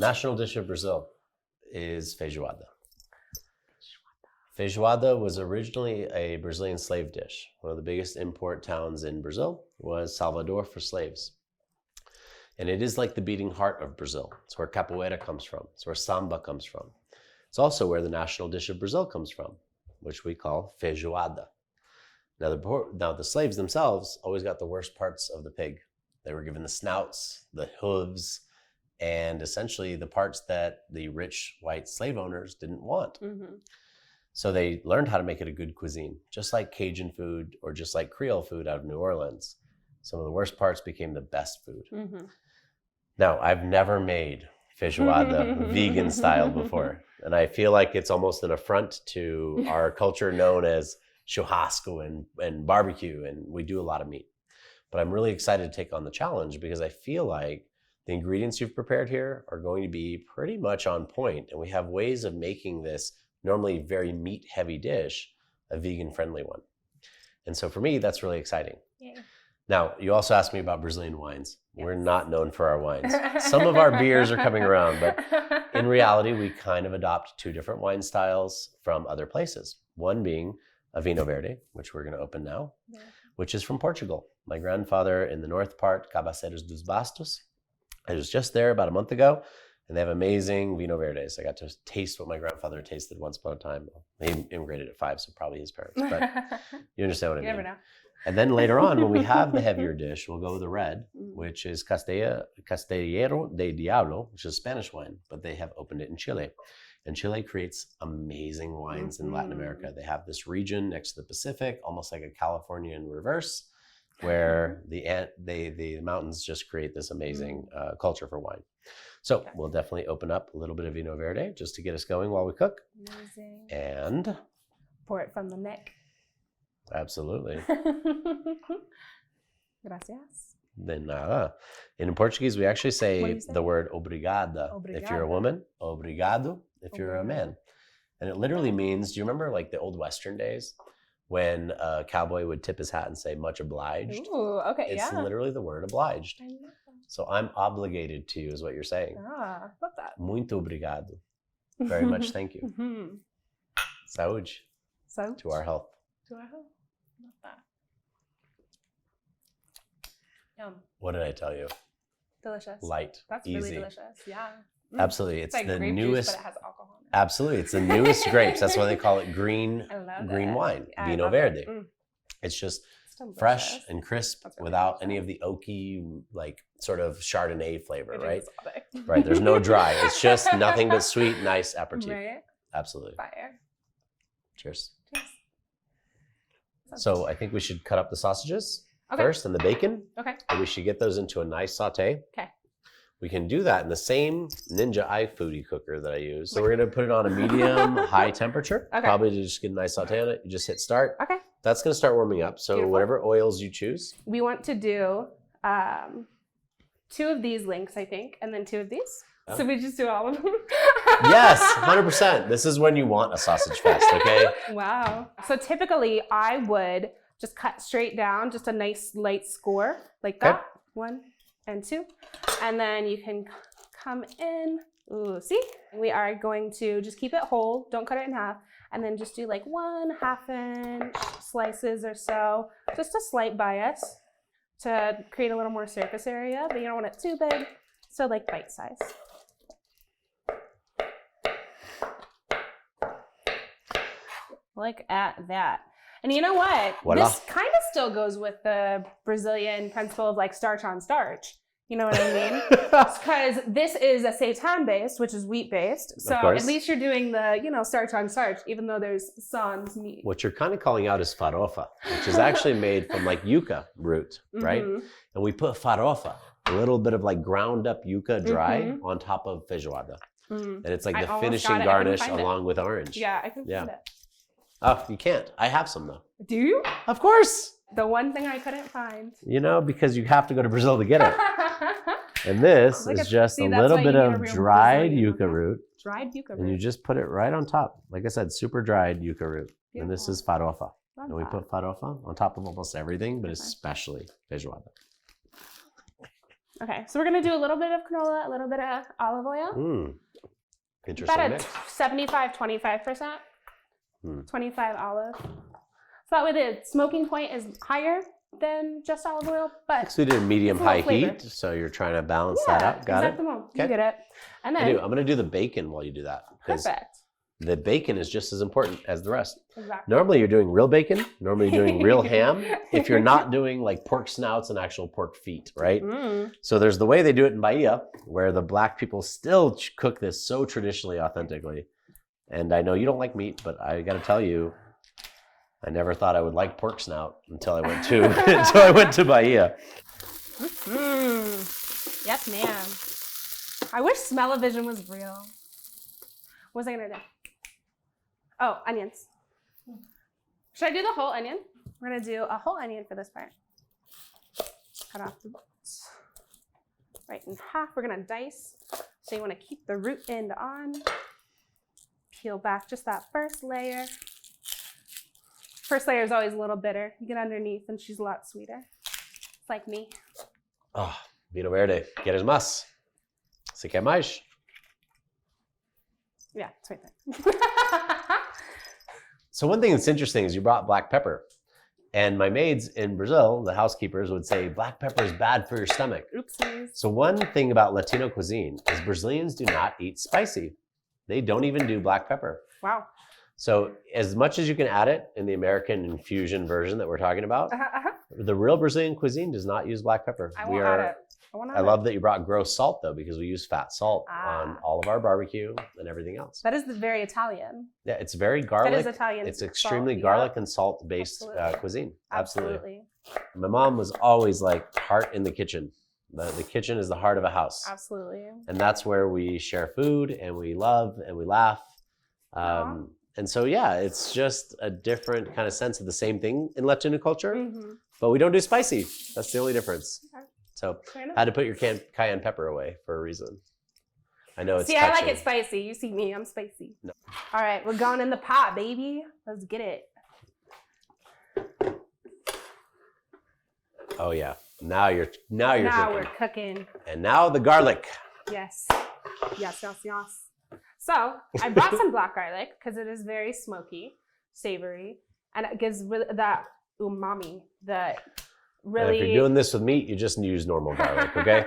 National dish of Brazil is feijoada. Feijoada was originally a Brazilian slave dish. One of the biggest import towns in Brazil was Salvador for slaves. And it is like the beating heart of Brazil. It's where capoeira comes from. It's where samba comes from. It's also where the national dish of Brazil comes from, which we call feijoada. Now the slaves themselves always got the worst parts of the pig. They were given the snouts, the hooves, and essentially the parts that the rich white slave owners didn't want. Mm-hmm. So they learned how to make it a good cuisine, just like Cajun food or just like Creole food out of New Orleans. Some of the worst parts became the best food. Mm-hmm. Now, I've never made feijoada vegan style before. And I feel like it's almost an affront to our culture known as churrasco and barbecue, and we do a lot of meat. But I'm really excited to take on the challenge because I feel like the ingredients you've prepared here are going to be pretty much on point, and we have ways of making this normally very meat-heavy dish a vegan-friendly one. And so for me, that's really exciting. Yeah. Now, you also asked me about Brazilian wines. Yes. We're not known for our wines. Some of our beers are coming around, but in reality, we kind of adopt two different wine styles from other places. One being a Vinho Verde, which we're going to open now, which is from Portugal. My grandfather in the north part, Cabaceiras dos Bastos. I was just there about a month ago, and they have amazing Vinho Verdes. I got to taste what my grandfather tasted once upon a time. He immigrated at 5, so probably his parents, but you understand what I mean. You never know. And then later on, when we have the heavier dish, we'll go with the red, which is Castillero de Diablo, which is Spanish wine, but they have opened it in Chile. And Chile creates amazing wines in Latin America. They have this region next to the Pacific, almost like a California in reverse, where the mountains just create this amazing culture for wine. So we'll definitely open up a little bit of Vinho Verde just to get us going while we cook. Amazing. And pour it from the neck. Absolutely. Gracias. De nada. In Portuguese, we actually say the word obrigada. If you're a woman, obrigado if you're a man. And it literally means, do you remember like the old Western days when a cowboy would tip his hat and say much obliged? Ooh, okay, it's literally the word obliged. So I'm obligated to you is what you're saying. Ah, love that. Muito obrigado. Very much thank you. Saúde. Saúde. To our health. To our health. Love that. Yum. What did I tell you? Delicious. Light. That's easy. Really delicious. Yeah. Absolutely. It's like the grape newest. Juice, but it has alcohol in it. Absolutely. It's the newest grapes. That's why they call it green wine. Vinho Verde. It's just fresh and crisp without any of the oaky, like sort of Chardonnay flavor, right? Right. There's no dry. It's just nothing but sweet, nice aperitif. Right. Absolutely. Fire. Cheers. So I think we should cut up the sausages first and the bacon. Okay. And we should get those into a nice saute. Okay. We can do that in the same Ninja iFoodie cooker that I use. So we're going to put it on a medium high temperature, probably to just get a nice saute on it. You just hit start. Okay. That's going to start warming up. So whatever oils you choose. We want to do 2 of these links, I think, and then 2 of these. Oh. So we just do all of them? Yes, 100%. This is when you want a sausage fest, okay? Wow. So typically I would just cut straight down, just a nice light score like that. 1 and 2. And then you can come in. Ooh, see? We are going to just keep it whole. Don't cut it in half. And then just do like 1/2 inch slices or so. Just a slight bias to create a little more surface area, but you don't want it too big. So like bite size. Look at that. And you know what? Voila. This kind of still goes with the Brazilian principle of like starch on starch. You know what I mean? Because this is a seitan based, which is wheat based. So at least you're doing the, starch on starch, even though there's sans meat. What you're kind of calling out is farofa, which is actually made from like yuca root, right? And we put farofa, a little bit of like ground up yuca dry on top of feijoada. And it's like the finishing garnish along with orange. Yeah, I can find it. Oh, you can't. I have some though. Do you? Of course. The one thing I couldn't find. Because you have to go to Brazil to get it. And this is just a little bit of dried yuca root. Dried yuca root. And you just put it right on top. Like I said, super dried yuca root. Beautiful. And this is farofa. And we put farofa on top of almost everything, but especially feijoada. Okay, so we're gonna do a little bit of canola, a little bit of olive oil. Interesting About mix. 75-25%. 25 olive. So that way the smoking point is higher than just olive oil, but So we did medium-high flavor. heat, so you're trying to balance that out. Got it? You Okay. get it. And then I'm going to do the bacon while you do that. Because perfect. the bacon is just as important as the rest. Exactly. Normally you're doing real bacon. Normally you're doing real ham. If you're not doing like pork snouts and actual pork feet, right? So there's the way they do it in Bahia, where the black people still cook this so traditionally, authentically. And I know you don't like meat, but I got to tell you, I never thought I would like pork snout until I went to Bahia. Yes, ma'am. I wish smell-o-vision was real. What was I gonna do? Oh, onions. Should I do the whole onion? We're gonna do a whole onion for this part. Cut off the bits. Right in half. We're gonna dice. So you want to keep the root end on. Peel back just that first layer. First layer is always a little bitter. You get underneath and she's a lot sweeter. It's like me. Oh, vino verde. ¿Quieres más? Si quer mais? Yeah, it's right there. So one thing that's interesting is you brought black pepper. And my maids in Brazil, the housekeepers, would say black pepper is bad for your stomach. Oopsies. So one thing about Latino cuisine is Brazilians do not eat spicy. They don't even do black pepper. Wow. So as much as you can add it in the American infusion version that we're talking about, the real Brazilian cuisine does not use black pepper. I won't add it. I love that you brought gross salt though, because we use fat salt on all of our barbecue and everything else. That is very Italian. Yeah, it's very garlic. That is Italian. It's extremely salt, garlic and salt based Absolutely. cuisine. Absolutely. My mom was always like heart in the kitchen. The kitchen is the heart of a house. Absolutely. And that's where we share food and we love and we laugh. And so, yeah, it's just a different kind of sense of the same thing in Latino culture, but we don't do spicy. That's the only difference. Okay. So I had to put your cayenne pepper away for a reason. I know it's touching. I like it spicy. You see me, I'm spicy. No. All right, we're going in the pot, baby. Let's get it. Oh yeah. Now you're Now cooking. we're cooking. And now the garlic. Yes. Yes. So I brought some black garlic because it is very smoky, savory, and it gives that umami that really. And if you're doing this with meat, you just use normal garlic, okay?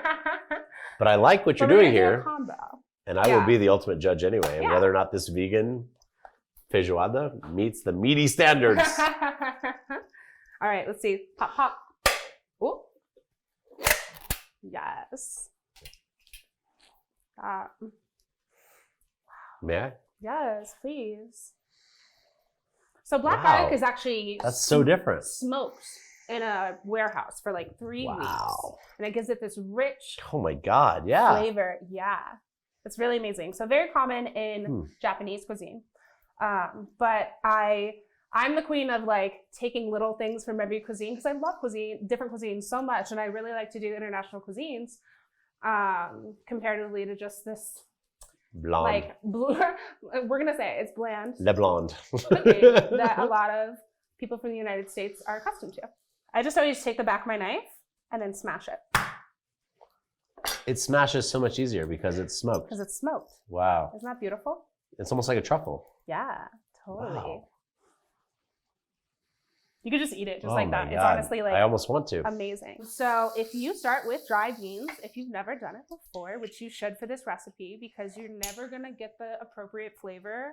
But I like what you're doing here. And I will be the ultimate judge anyway, and whether or not this vegan feijoada meets the meaty standards. All right, let's see. Pop, pop. Oh. Yes. May I? Yes, please. So black garlic is actually that's so different. Smoked in a warehouse for like 3 weeks, and it gives it this rich. Oh my God! Yeah. Flavor. Yeah, it's really amazing. So very common in Japanese cuisine, but I'm the queen of like taking little things from every cuisine because I love different cuisines so much, and I really like to do international cuisines comparatively to just this. Blonde. Like, we're going to say it's bland. Le blonde. Cooking that a lot of people from the United States are accustomed to. I just always take the back of my knife and then smash it. It smashes so much easier because it's smoked. Because it's smoked. Wow. Isn't that beautiful? It's almost like a truffle. Yeah, totally. Wow. You could just eat it just like that. God. It's honestly like I almost want to. Amazing. So if you start with dry beans, if you've never done it before, which you should for this recipe, because you're never going to get the appropriate flavor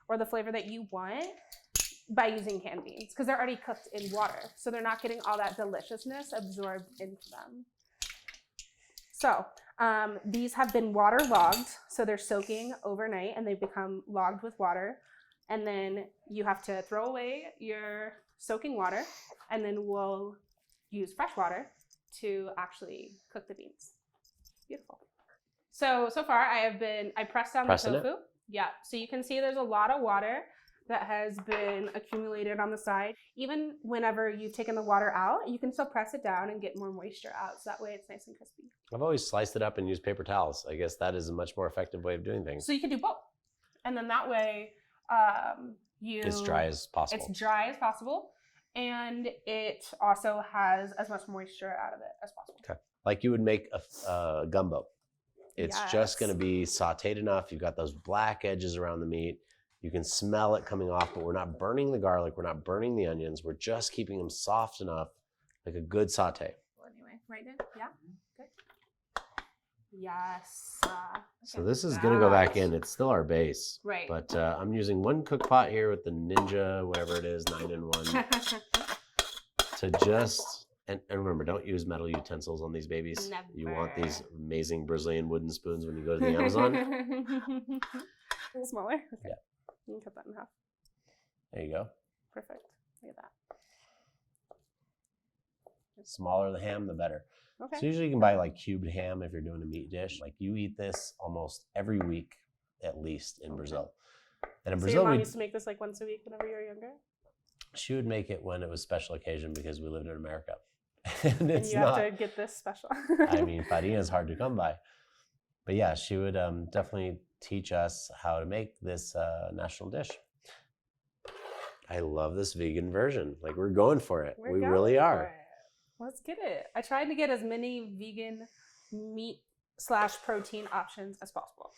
or the flavor that you want by using canned beans because they're already cooked in water. So they're not getting all that deliciousness absorbed into them. So these have been waterlogged. So they're soaking overnight and they become logged with water. And then you have to throw away your soaking water, and then we'll use fresh water to actually cook the beans. Beautiful. So far I pressed down the tofu. Yeah, so you can see there's a lot of water that has been accumulated on the side. Even whenever you've taken the water out, you can still press it down and get more moisture out, so that way it's nice and crispy. I've always sliced it up and used paper towels. I guess that is a much more effective way of doing things. So you can do both. And then that way, it's dry as possible. It's dry as possible, and it also has as much moisture out of it as possible. Okay. like you would make a gumbo. It's just going to be sauteed enough. You've got those black edges around the meat. You can smell it coming off, but we're not burning the garlic. We're not burning the onions. We're just keeping them soft enough, like a good saute. Well, anyway, right in? Yeah. Good. Yes. So this is going to go back in. It's still our base. Right. But I'm using one cook pot here with the Ninja, whatever it is, 9-in-1. To just, and remember, don't use metal utensils on these babies. Never. You want these amazing Brazilian wooden spoons when you go to the Amazon. A little smaller? Okay. Yeah. You can cut that in half. There you go. Perfect. Look at that. Smaller the ham, the better. Okay. So usually you can buy like cubed ham if you're doing a meat dish. Like you eat this almost every week, at least in Brazil. And in So Brazil, your mom used to make this like once a week whenever you were younger? she would make it when it was special occasion because we lived in America. And And you have to get this special. I mean, farina is hard to come by. But yeah, she would definitely teach us how to make this national dish. I love this vegan version. Like we're going for it. We really are. Let's get it. I tried to get as many vegan meat/protein options as possible.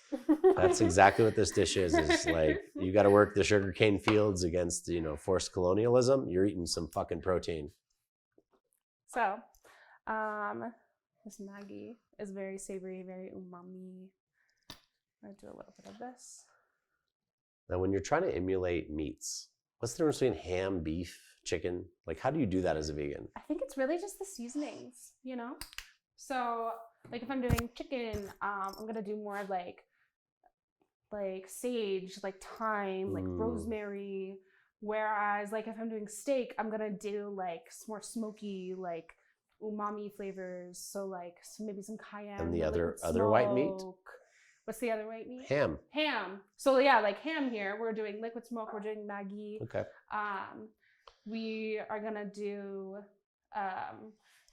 That's exactly what this dish is like you got to work the sugarcane fields against, forced colonialism. You're eating some fucking protein. So, this Maggi is very savory, very umami. I'm going to do a little bit of this. Now, when you're trying to emulate meats, what's the difference between ham, beef, chicken? Like, how do you do that as a vegan? I think it's really just the seasonings, So, like if I'm doing chicken, I'm going to do more like sage, like thyme, like rosemary. Whereas like if I'm doing steak, I'm going to do like more smoky, like umami flavors. So like maybe some cayenne. And the other white meat? What's the other white meat? Ham. So yeah, like ham here. We're doing liquid smoke. We're doing Maggi. Okay. We are going to do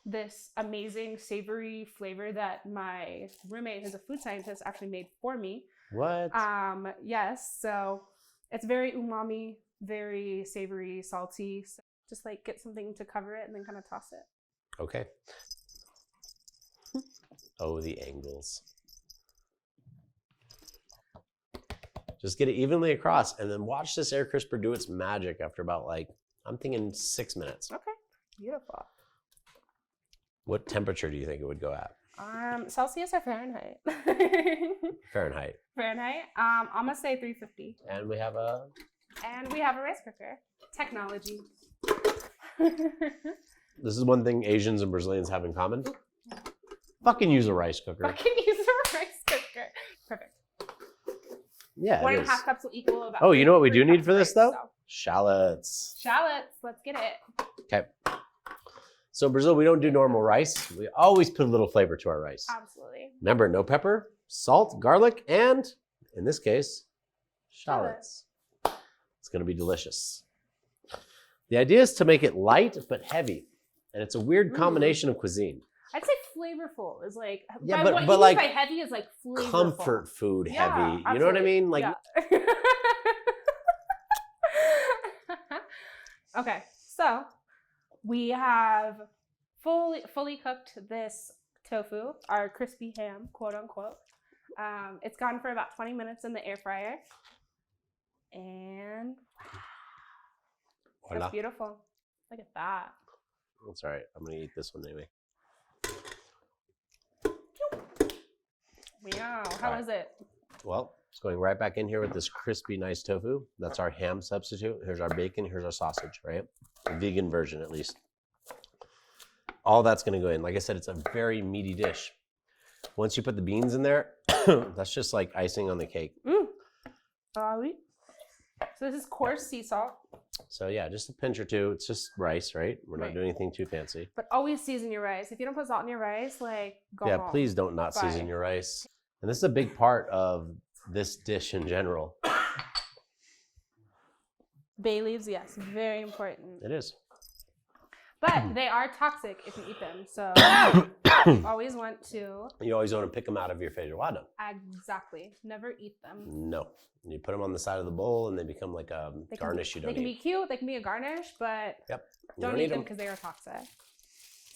this amazing savory flavor that my roommate, who's a food scientist, actually made for me. What? Yes. So it's very umami, very savory, salty. So just like get something to cover it and then kind of toss it. Okay. Oh, the angles. Just get it evenly across and then watch this air crisper do its magic after about I'm thinking 6 minutes. Okay. Beautiful. What temperature do you think it would go at? Celsius or Fahrenheit? Fahrenheit. Fahrenheit. I'm gonna say 350. And we have a rice cooker. Technology. This is one thing Asians and Brazilians have in common. Fucking use a rice cooker. Fucking use a rice cooker. Perfect. Yeah. 1.5 cups will equal about. Oh, you know what we do need for this though? So. Shallots. Shallots. Let's get it. Okay. So in Brazil, we don't do normal rice. We always put a little flavor to our rice. Absolutely. Remember, no pepper, salt, garlic, and in this case, shallots. It's going to be delicious. The idea is to make it light but heavy. And it's a weird combination of cuisine. I'd say flavorful is like, yeah, what but you like mean by heavy is like flavorful. Comfort food heavy. Yeah, You know what I mean? Like. Yeah. Okay, so we have fully cooked this tofu, our crispy ham, quote unquote. It's gone for about 20 minutes in the air fryer. And wow, that's beautiful. Look at that. That's all right. I'm going to eat this one anyway. Wow, how is it? Well, it's going right back in here with this crispy, nice tofu. That's our ham substitute. Here's our bacon. Here's our sausage, right? The vegan version, at least. All that's going to go in. Like I said, it's a very meaty dish. Once you put the beans in there, that's just like icing on the cake. So this is coarse sea salt. So yeah, just a pinch or two. It's just rice, right? We're not doing anything too fancy. But always season your rice. If you don't put salt in your rice, go home. Please don't not season your rice. And this is a big part of this dish in general. Bay leaves, yes, very important. It is. But they are toxic if you eat them. So you always want to. You always want to pick them out of your feijoada. Exactly. Never eat them. No. You put them on the side of the bowl and they become like a garnish you don't eat. They can be cute. They can be a garnish, but don't eat them because they are toxic.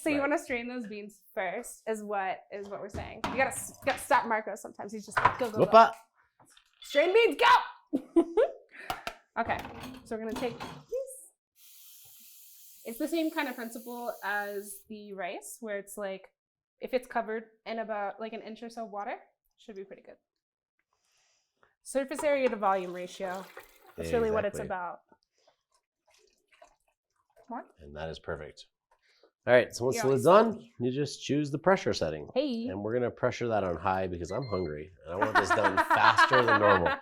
So you Right. want to strain those beans first, is what we're saying. You gotta stop Marcos sometimes. He's just like, go, go, go. Whoop-a. Strain beans, go! Okay, so we're gonna take these. It's the same kind of principle as the rice, where it's like, if it's covered in about like an inch or so of water, should be pretty good. Surface area to volume ratio. That's really what it's Exactly. about. More? And that is perfect. All right, so once You're the lid's always on, you just choose the pressure setting. Hey. And we're gonna pressure that on high because I'm hungry and I want this done faster than normal.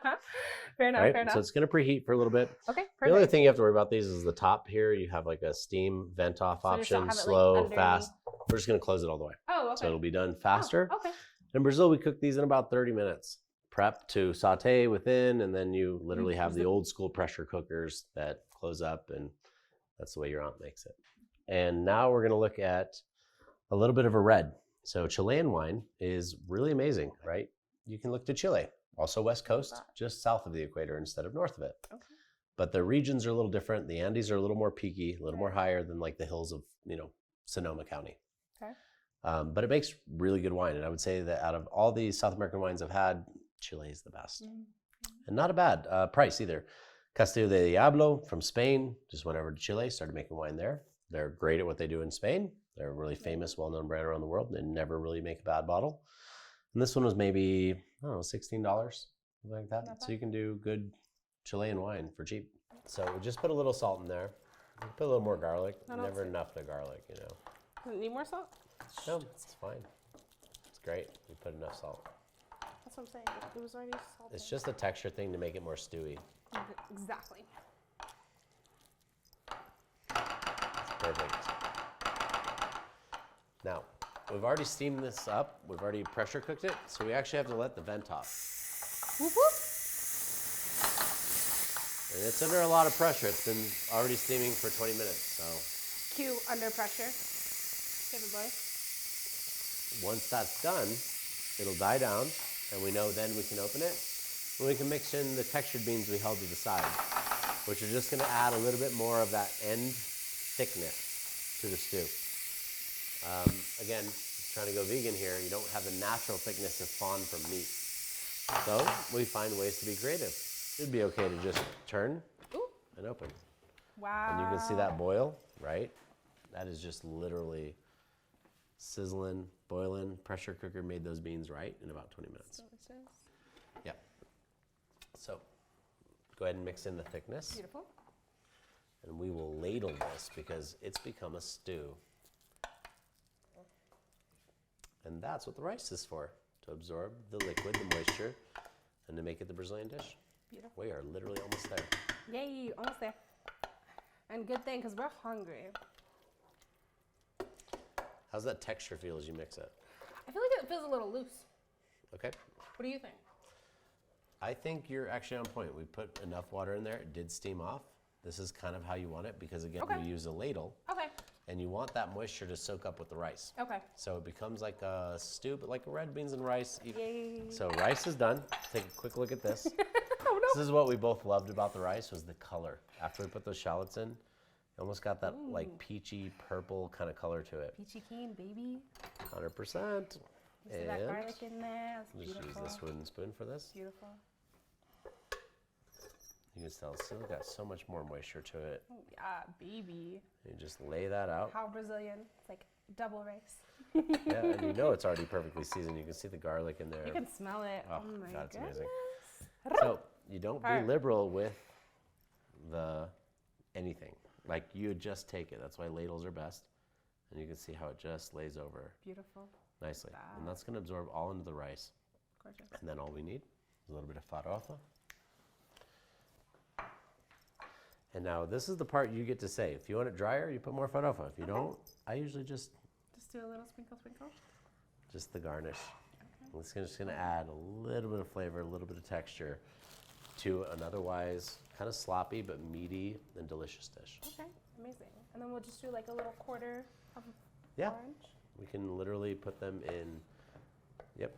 Fair enough, Right? fair enough. So it's gonna preheat for a little bit. Okay, The only perfect. thing you have to worry about these is the top here. You have like a steam vent off So just don't option, have it, like, slow, underneath. fast. We're just gonna close it all the way. Oh, okay. So it'll be done faster. Oh, okay. In Brazil, we cook these in about 30 minutes. Prep to saute within, and then you literally have the old school pressure cookers that close up, and that's the way your aunt makes it. And now we're gonna look at a little bit of a red. So Chilean wine is really amazing, right? You can look to Chile, also West Coast, just south of the equator instead of north of it. Okay. But the regions are a little different. The Andes are a little more peaky, a little more higher than like the hills of, Sonoma County. Okay. But it makes really good wine. And I would say that out of all the South American wines I've had, Chile is the best. And not a bad price either. Castillo de Diablo from Spain, just went over to Chile, started making wine there. They're great at what they do in Spain. They're a really famous, well-known brand around the world. They never really make a bad bottle. And this one was maybe, I don't know, $16, something like that. So you can do good Chilean wine for cheap. So we just put a little salt in there. Put a little more garlic. Never enough to garlic, Does it need more salt? No, it's fine. It's great. We put enough salt. That's what I'm saying. It was already salted. It's just a texture thing to make it more stewy. Exactly. Perfect. Now, we've already steamed this up. We've already pressure cooked it. So we actually have to let the vent off. Whoop, whoop. And it's under a lot of pressure. It's been already steaming for 20 minutes. So Cue under pressure. David boy. once that's done, it'll die down. And we know then we can open it. And we can mix in the textured beans we held to the side, which are just going to add a little bit more of that end thickness to the stew. Again, trying to go vegan here, you don't have the natural thickness of fawn from meat. So we find ways to be creative. It'd be okay to just turn and open. Wow. And you can see that boil, right? That is just literally sizzling, boiling. Pressure cooker made those beans right in about 20 minutes. Yep. So go ahead and mix in the thickness. Beautiful. And we will ladle this because it's become a stew. And that's what the rice is for, to absorb the liquid, the moisture, and to make it the Brazilian dish. Beautiful. We are literally almost there. Yay, almost there. And good thing, because we're hungry. How's that texture feel as you mix it? I feel like it feels a little loose. Okay. What do you think? I think you're actually on point. We put enough water in there. It did steam off. This is kind of how you want it because, again, we use a ladle. Okay. And you want that moisture to soak up with the rice. Okay. So it becomes like a stew, but like red beans and rice. Yay. So rice is done. Take a quick look at this. Oh, no. This is what we both loved about the rice was the color. After we put those shallots in, it almost got that like peachy purple kind of color to it. Peachy keen, baby. 100%. See that garlic in there? It's just beautiful. use this wooden spoon for this. Beautiful. You can still got so much more moisture to it. Oh, yeah, baby. You just lay that out. How Brazilian. It's like double rice. Yeah, and you know it's already perfectly seasoned. You can see the garlic in there. You can smell it. Oh, my God, it's goodness. amazing. So you don't be liberal with the anything. Like you just take it. That's why ladles are best. And you can see how it just lays over Beautiful. nicely. And that's going to absorb all into the rice. Gorgeous. And then all we need is a little bit of farofa. And now this is the part you get to say. If you want it drier, you put more farofa. If you don't, I usually just do a little sprinkle. the garnish. It's just going to add a little bit of flavor, a little bit of texture to an otherwise kind of sloppy but meaty and delicious dish. Okay, amazing. And then we'll just do like a little quarter of Yeah. orange. We can literally put them in,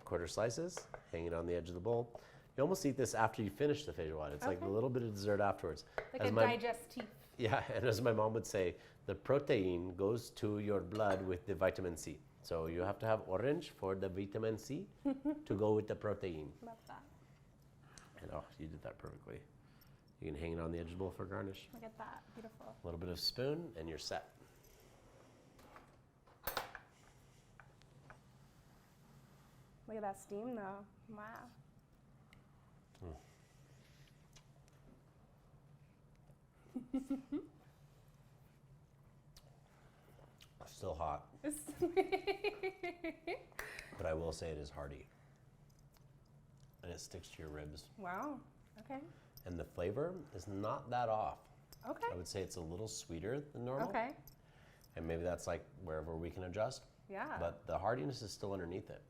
quarter slices, hanging on the edge of the bowl. You almost eat this after you finish the feijoada. It's like a little bit of dessert afterwards. Like As a my- digestif. Yeah, and as my mom would say, the protein goes to your blood with the vitamin C. So you have to have orange for the vitamin C to go with the protein. Love that. And oh, you did that perfectly. You can hang it on the edge of the bowl for garnish. Look at that. Beautiful. A little bit of spoon and you're set. Look at that steam though. Wow. Still hot, but I will say it is hearty. And it sticks to your ribs. Wow. Okay. And the flavor is not that off. Okay. I would say it's a little sweeter than normal. Okay. And maybe that's like wherever we can adjust. Yeah. But the hardiness is still underneath it.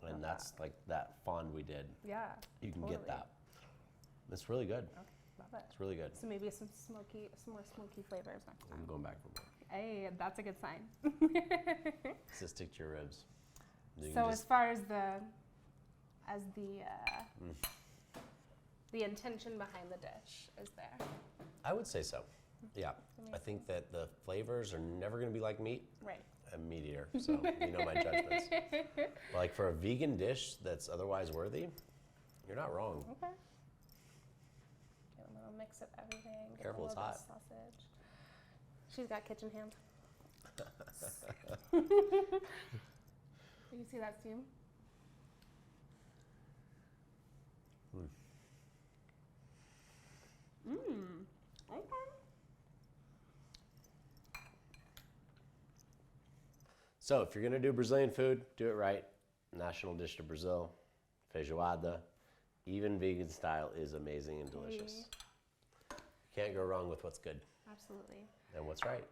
And Love that's like that fond we did. Yeah. You can totally. get that. It's really good. Okay. Love it. It's really good. So maybe some more smoky flavors next I'm time. going back for more. Hey, that's a good sign. Does it stick to your ribs? You So can as far as the intention behind the dish is there. I would say so. Yeah. That makes I think that the flavors are never going to be like meat. Right. I'm a meat eater, so you know my judgments. But like for a vegan dish that's otherwise worthy, you're not wrong. Okay. Get a little mix of everything. Get Careful, a it's little bit hot. of sausage. She's got kitchen hands. You see that steam? Okay. So if you're going to do Brazilian food, do it right. National dish of Brazil, feijoada, even vegan style is amazing and delicious. Can't go wrong with what's good Absolutely. and what's right.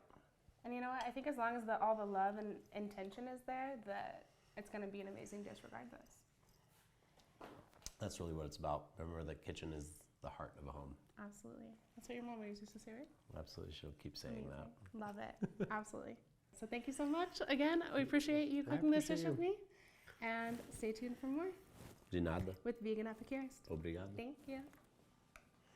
And you know what? I think as long as all the love and intention is there, that it's going to be an amazing dish regardless. That's really what it's about. Remember, the kitchen is the heart of a home. Absolutely. That's what your mom always used to say, right? Absolutely, she'll keep saying that. Love it. Absolutely. So thank you so much. Again, we appreciate you cooking this dish with me. And stay tuned for more De nada. with Vegan Epicurist. Obrigado. Thank you.